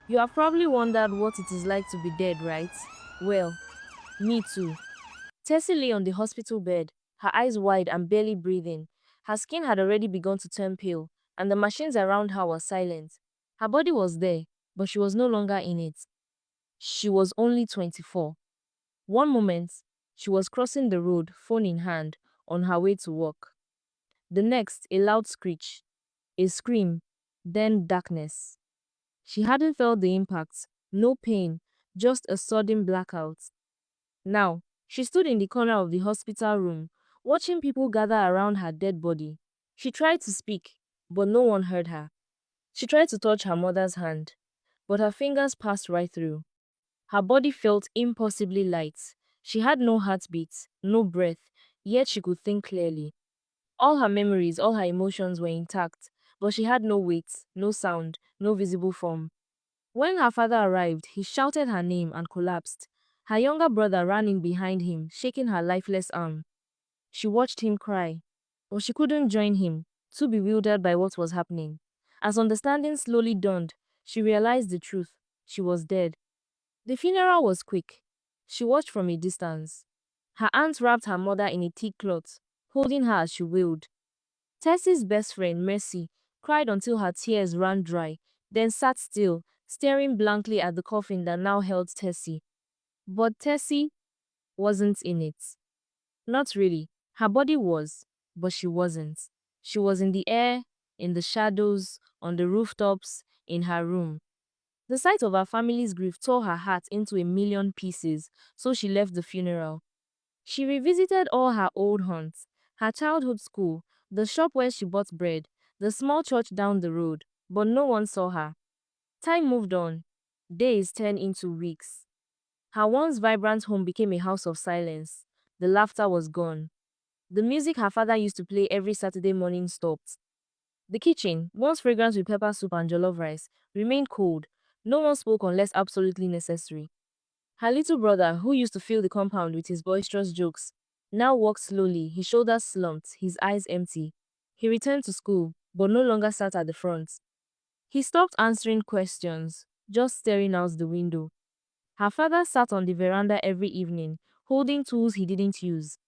You have probably wondered what it is like to be dead, right? Well, me too. Tessie lay on the hospital bed, her eyes wide and barely breathing. Her skin had already begun to turn pale, and the machines around her were silent. Her body was there, but she was no longer in it. She was only 24. One moment, she was crossing the road, phone in hand, on her way to work. The next, a loud screech, a scream, then darkness. She hadn't felt the impact, no pain, just a sudden blackout. Now, she stood in the corner of the hospital room, watching people gather around her dead body. She tried to speak, but no one heard her. She tried to touch her mother's hand, but her fingers passed right through. Her body felt impossibly light. She had no heartbeat, no breath, yet she could think clearly. All her memories, all her emotions were intact, but she had no weight, no sound, no visible form. When her father arrived, he shouted her name and collapsed. Her younger brother ran in behind him, shaking her lifeless arm. She watched him cry, but she couldn't join him, too bewildered by what was happening. As understanding slowly dawned, she realized the truth. She was dead. The funeral was quick. She watched from a distance. Her aunt wrapped her mother in a thick cloth, holding her as she wailed. Tessie's best friend, Mercy, cried until her tears ran dry, then sat still, staring blankly at the coffin that now held Tessie. But Tessie wasn't in it. Not really. Her body was, but she wasn't. She was in the air, in the shadows, on the rooftops, in her room. The sight of her family's grief tore her heart into a million pieces, so she left the funeral. She revisited all her old haunts, her childhood school, the shop where she bought bread, the small church down the road, but no one saw her. Time moved on. Days turned into weeks. Her once vibrant home became a house of silence. The laughter was gone. The music her father used to play every Saturday morning stopped. The kitchen, once fragrant with pepper soup and jollof rice, remained cold. No one spoke unless absolutely necessary. Her little brother, who used to fill the compound with his boisterous jokes, now walked slowly, his shoulders slumped, his eyes empty. He returned to school, but no longer sat at the front. He stopped answering questions, just staring out the window. Her father sat on the veranda every evening, holding tools he didn't use.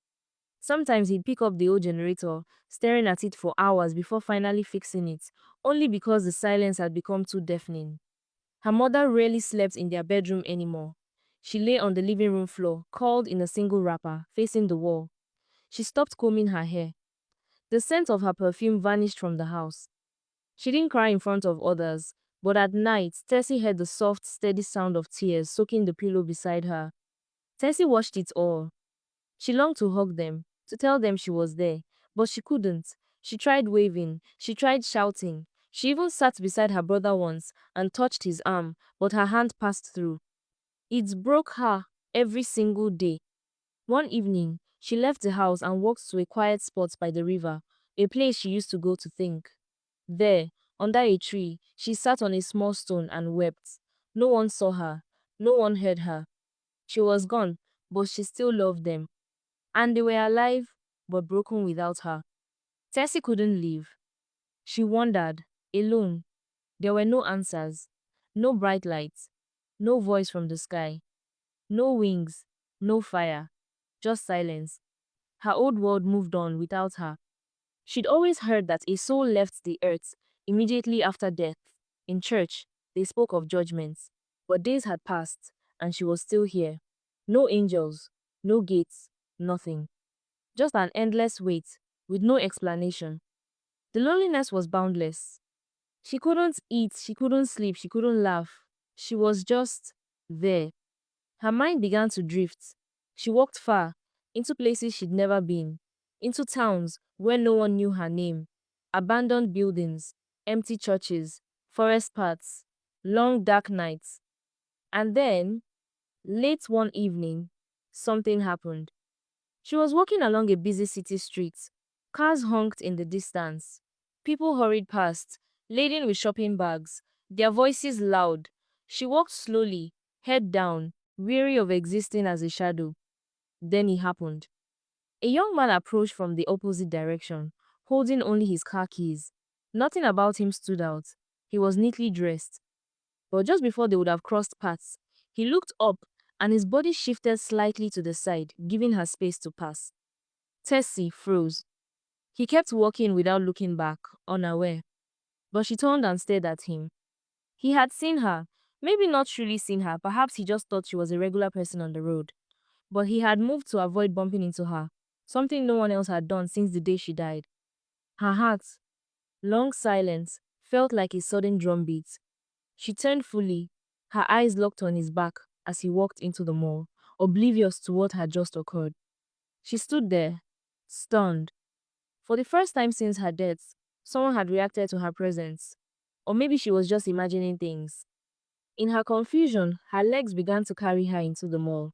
Sometimes he'd pick up the old generator, staring at it for hours before finally fixing it, only because the silence had become too deafening. Her mother rarely slept in their bedroom anymore. She lay on the living room floor, curled in a single wrapper, facing the wall. She stopped combing her hair. The scent of her perfume vanished from the house. She didn't cry in front of others, but at night, Tessie heard the soft, steady sound of tears soaking the pillow beside her. Tessie watched it all. She longed to hug them, to tell them she was there, but she couldn't. She tried waving, she tried shouting. She even sat beside her brother once and touched his arm, but her hand passed through. It broke her every single day. One evening, she left the house and walked to a quiet spot by the river, a place she used to go to think. There, under a tree, she sat on a small stone and wept. No one saw her. No one heard her. She was gone, but she still loved them. And they were alive, but broken without her. Tessie couldn't leave. She wandered, alone. There were no answers, no bright lights, no voice from the sky, no wings, no fire, just silence. Her old world moved on without her. She'd always heard that a soul left the earth immediately after death. In church, they spoke of judgments. But days had passed, and she was still here. No angels, no gates, nothing. Just an endless wait, with no explanation. The loneliness was boundless. She couldn't eat, she couldn't sleep, she couldn't laugh. She was just there. Her mind began to drift. She walked far, into places she'd never been, into towns where no one knew her name, abandoned buildings, empty churches, forest paths, long dark nights. And then, late one evening, something happened. She was walking along a busy city street. Cars honked in the distance. People hurried past, laden with shopping bags, their voices loud. She walked slowly, head down, weary of existing as a shadow. Then it happened. A young man approached from the opposite direction, holding only his car keys. Nothing about him stood out. He was neatly dressed. But just before they would have crossed paths, he looked up and his body shifted slightly to the side, giving her space to pass. Tessie froze. He kept walking without looking back, unaware. But she turned and stared at him. He had seen her, maybe not truly seen her, perhaps he just thought she was a regular person on the road. But he had moved to avoid bumping into her, something no one else had done since the day she died. Her heart, long silence, felt like a sudden drumbeat. She turned fully, her eyes locked on his back as he walked into the mall, oblivious to what had just occurred. She stood there, stunned. For the first time since her death, someone had reacted to her presence. Or maybe she was just imagining things. In her confusion, her legs began to carry her into the mall.